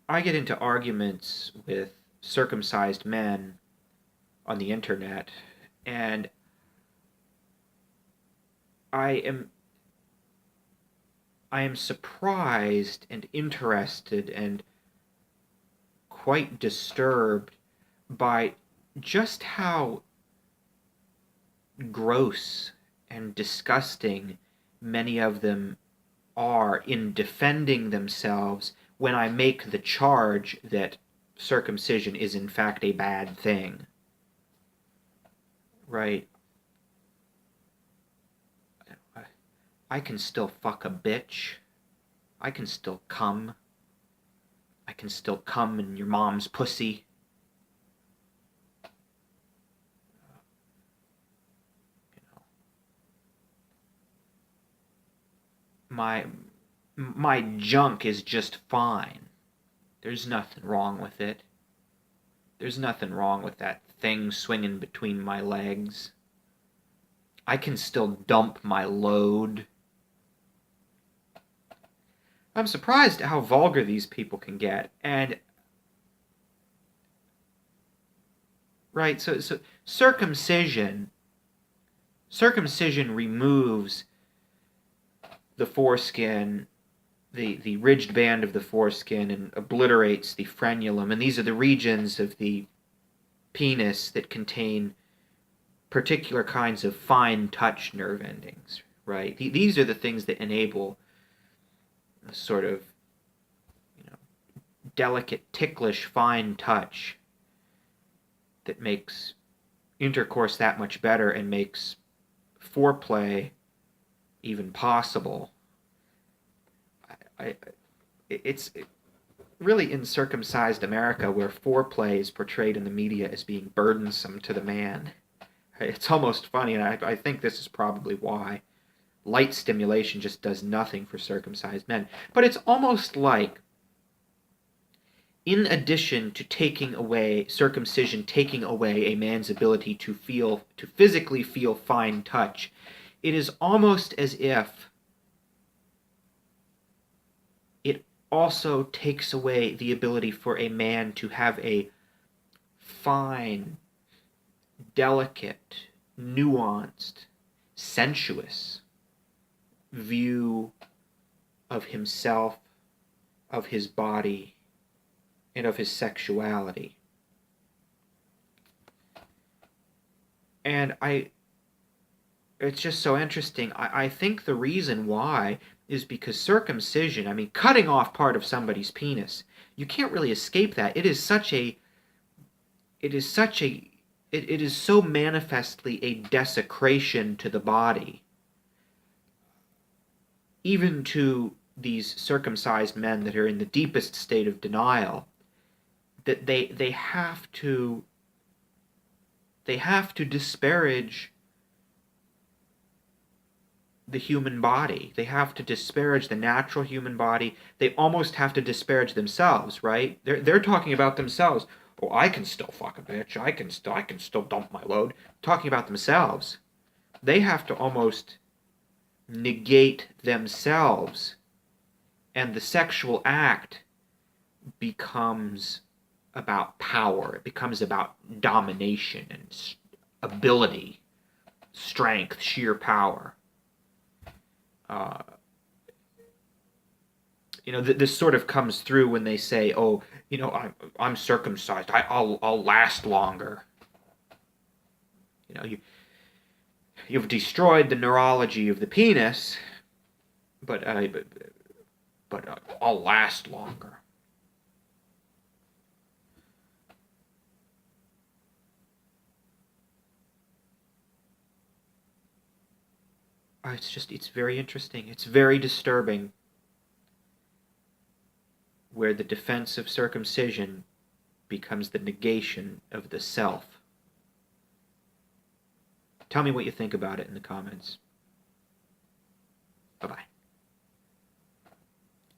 I get into arguments with circumcised men on the internet, and I am I am surprised and interested and quite disturbed by just how gross and disgusting many of them are in defending themselves when I make the charge that circumcision is in fact a bad thing. Right? I can still fuck a bitch. I can still come. I can still come in your mom's pussy. You know, my junk is just fine. There's nothing wrong with it. There's nothing wrong with that thing swinging between my legs. I can still dump my load. I'm surprised at how vulgar these people can get. And right, so circumcision removes the foreskin, the ridged band of the foreskin, and obliterates the frenulum. And these are the regions of the penis that contain particular kinds of fine touch nerve endings, right? These are the things that enable a sort of, delicate, ticklish, fine touch that makes intercourse that much better and makes foreplay even possible. It's really in circumcised America where foreplay is portrayed in the media as being burdensome to the man. It's almost funny, and I think this is probably why. Light stimulation just does nothing for circumcised men. But it's almost like, in addition to taking away circumcision, taking away a man's ability to physically feel fine touch, it is almost as if it also takes away the ability for a man to have a fine, delicate, nuanced, sensuous view of himself, of his body, and of his sexuality. And it's just so interesting. I think the reason why is because circumcision, I mean, cutting off part of somebody's penis, you can't really escape that. It is so manifestly a desecration to the body, even to these circumcised men that are in the deepest state of denial, that they have to disparage the human body. They have to disparage the natural human body. They almost have to disparage themselves, right? They're talking about themselves. Oh, I can still fuck a bitch. I can still dump my load. Talking about themselves. They have to almost negate themselves, and the sexual act becomes about power. It becomes about domination and ability, strength, sheer power. This sort of comes through when they say, "Oh, I'm circumcised. I'll last longer." You've destroyed the neurology of the penis, but I'll last longer. It's very interesting. It's very disturbing where the defense of circumcision becomes the negation of the self. Tell me what you think about it in the comments. Bye-bye.